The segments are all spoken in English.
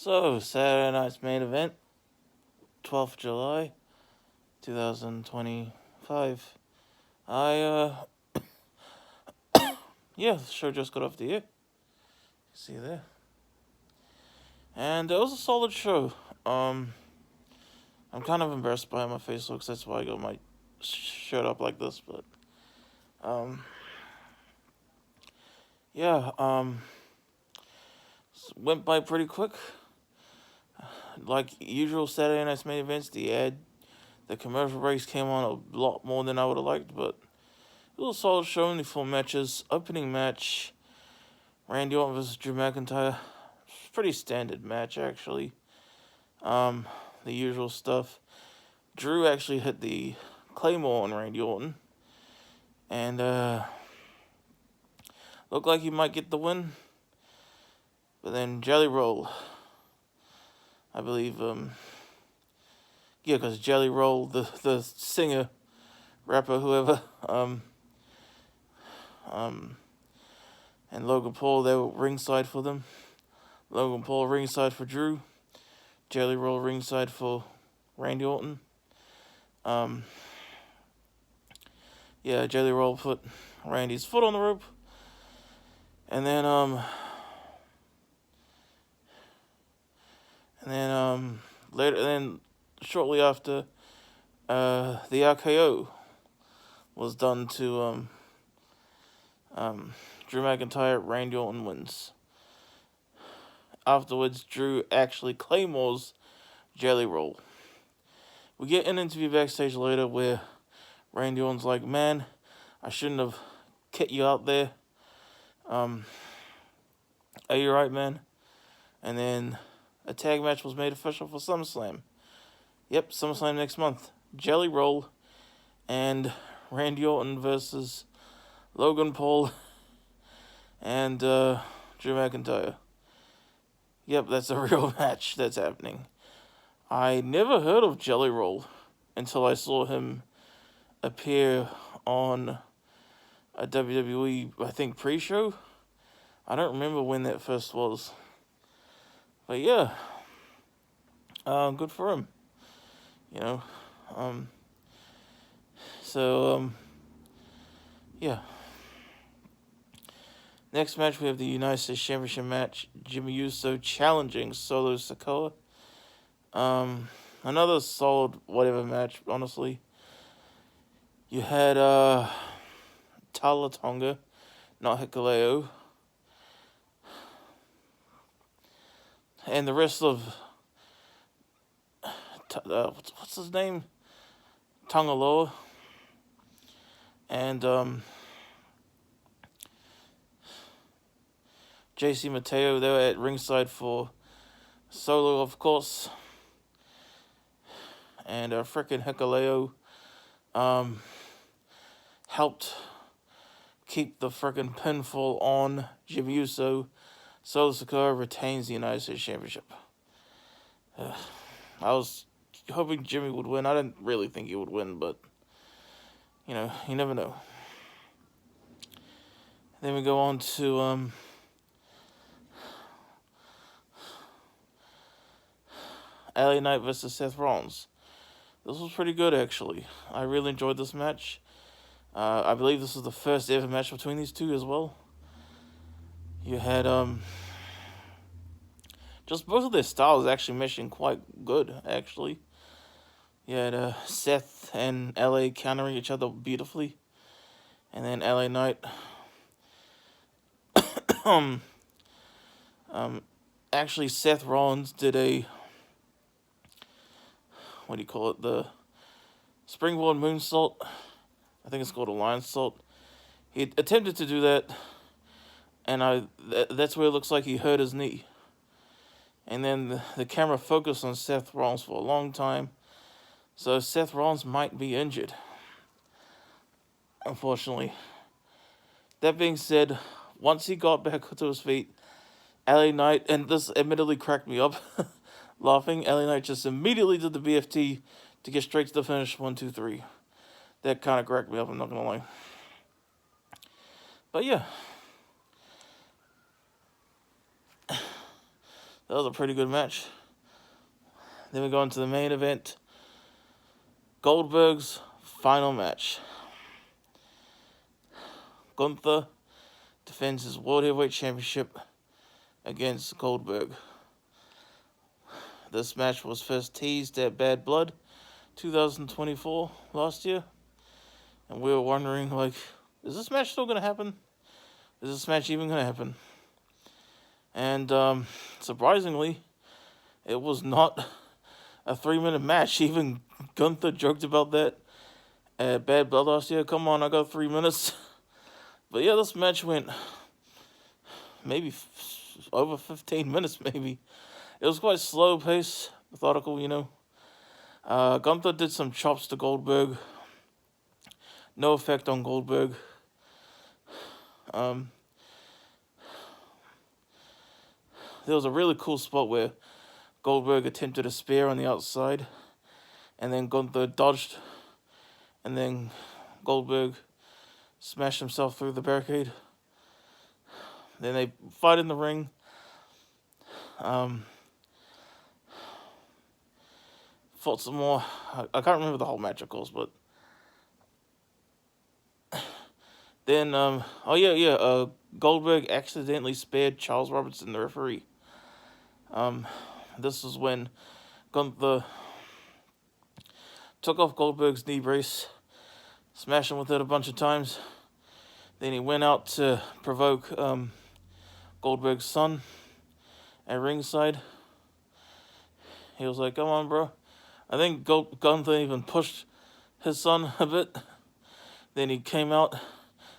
So, Saturday night's main event, 12th July, 2025. Yeah, the show just got off the air. See there. And it was a solid show. I'm kind of embarrassed by how my face looks, that's why I got my shirt up like this, but, yeah, went by pretty quick. Like usual Saturday night's main events, the commercial breaks came on a lot more than I would have liked, but it was a solid show. Only 4 matches. Opening match, Randy Orton versus Drew McIntyre. Pretty standard match, actually. The usual stuff. Drew actually hit the Claymore on Randy Orton, and looked like he might get the win. But then Jelly Roll, I believe, yeah, because Jelly Roll, the singer, rapper, whoever, and Logan Paul, they were ringside for them. Logan Paul ringside for Drew. Jelly Roll ringside for Randy Orton. Yeah, Jelly Roll put Randy's foot on the rope. And then, shortly after, the RKO was done to, Drew McIntyre. Randy Orton wins. Afterwards, Drew actually claymores Jelly Roll. We get an interview backstage later where Randy Orton's like, "Man, I shouldn't have kept you out there. Are you right, man?" And then a tag match was made official for SummerSlam. Yep, SummerSlam next month. Jelly Roll and Randy Orton versus Logan Paul and Drew McIntyre. Yep, that's a real match that's happening. I never heard of Jelly Roll until I saw him appear on a WWE, I think, pre-show. I don't remember when that first was. But yeah, good for him. You know, yeah. Next match, we have the United States Championship match. Jimmy Uso challenging Solo Sikoa. Another solid whatever match, honestly. You had Tala Tonga, not Hikuleo. And the rest of what's his name? Tongaloa. And JC Mateo, they were at ringside for Solo, of course. And frickin' Hikuleo helped keep the frickin' pinfall on Jimmy Uso. Solo Sikoa retains the United States Championship. I was hoping Jimmy would win. I didn't really think he would win, but, you know, you never know. Then we go on to LA Knight versus Seth Rollins. This was pretty good, actually. I really enjoyed this match. I believe this was the first ever match between these two as well. You had, just both of their styles actually meshing quite good, actually. You had Seth and LA countering each other beautifully. And then LA Knight actually Seth Rollins did a, what do you call it, the springboard moonsault. I think it's called a lion salt. He attempted to do that, and that's where it looks like he hurt his knee. And then the camera focused on Seth Rollins for a long time, so Seth Rollins might be injured, unfortunately. That being said, once he got back to his feet, LA Knight, and this admittedly cracked me up, laughing, LA Knight just immediately did the BFT to get straight to the finish, 1, 2, 3. That kind of cracked me up, I'm not going to lie. But yeah. That was a pretty good match. Then we go into the main event. Goldberg's final match. Gunther defends his World Heavyweight Championship against Goldberg. This match was first teased at Bad Blood 2024 last year. And we were wondering, like, is this match still going to happen? Is this match even going to happen? And surprisingly, it was not a 3-minute match. Even Gunther joked about that at Bad Blood last year. Come on, I got 3 minutes. But yeah, this match went maybe over 15 minutes, maybe. It was quite slow pace, methodical, you know. Gunther did some chops to Goldberg. No effect on Goldberg. There was a really cool spot where Goldberg attempted a spear on the outside, and then Gunther dodged, and then Goldberg smashed himself through the barricade. Then they fight in the ring. Fought some more. I can't remember the whole match, of course, but then Goldberg accidentally spared Charles Robinson, the referee. This was when Gunther took off Goldberg's knee brace, smashed him with it a bunch of times. Then he went out to provoke Goldberg's son at ringside. He was like, "Come on, bro." I think Gunther even pushed his son a bit. Then he came out.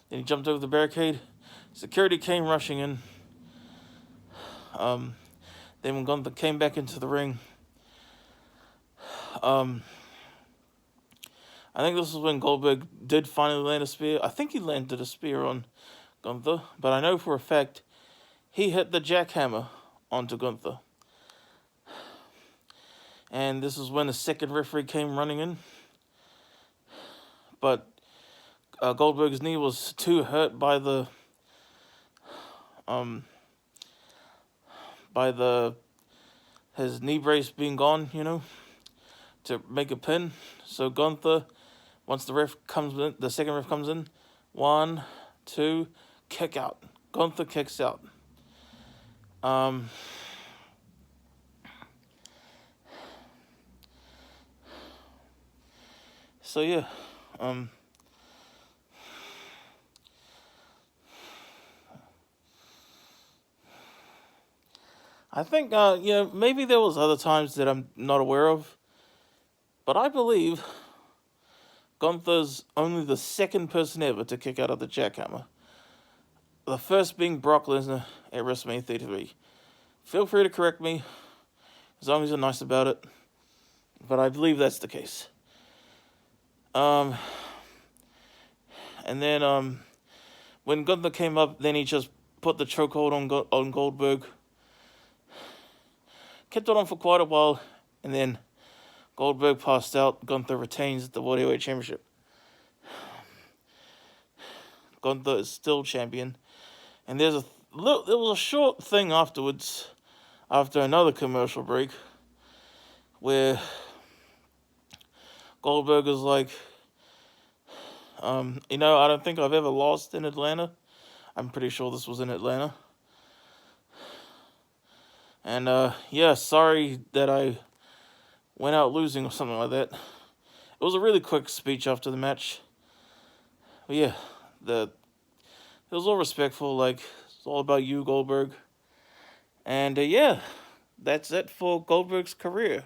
Then he jumped over the barricade. Security came rushing in. Then when Gunther came back into the ring, I think this is when Goldberg did finally land a spear. I think he landed a spear on Gunther, but I know for a fact he hit the jackhammer onto Gunther. And this is when the second referee came running in. But Goldberg's knee was too hurt by his knee brace being gone, you know, to make a pin. So Gunther, once the second ref comes in, 1, 2, kick out. Gunther kicks out. So yeah, I think maybe there was other times that I'm not aware of, but I believe Gunther's only the second person ever to kick out of the jackhammer. The first being Brock Lesnar at WrestleMania 33. Feel free to correct me, as long as you're nice about it, but I believe that's the case. And then when Gunther came up, then he just put the chokehold on Goldberg. Kept it on for quite a while, and then Goldberg passed out. Gunther retains the World Heavyweight Championship. Gunther is still champion. And there was a short thing afterwards, after another commercial break, where Goldberg is like, I don't think I've ever lost in Atlanta. I'm pretty sure this was in Atlanta. And, sorry that I went out losing or something like that. It was a really quick speech after the match. But yeah, it was all respectful, like, it's all about you, Goldberg. And, that's it for Goldberg's career.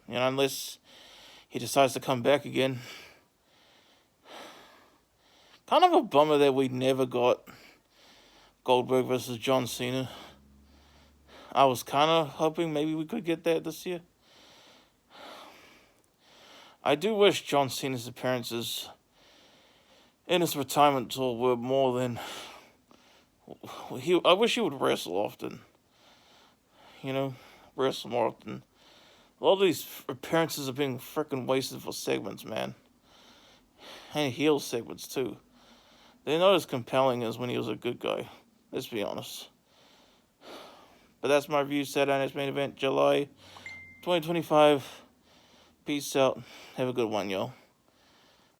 Unless he decides to come back again. Kind of a bummer that we never got Goldberg versus John Cena. I was kind of hoping maybe we could get that this year. I do wish John Cena's appearances in his retirement tour were more than... I wish he would wrestle often. Wrestle more often. A lot of these appearances are being freaking wasted for segments, man. And heel segments, too. They're not as compelling as when he was a good guy. Let's be honest. But that's my review. Saturday Night's Main Event, July 2025. Peace out. Have a good one, y'all.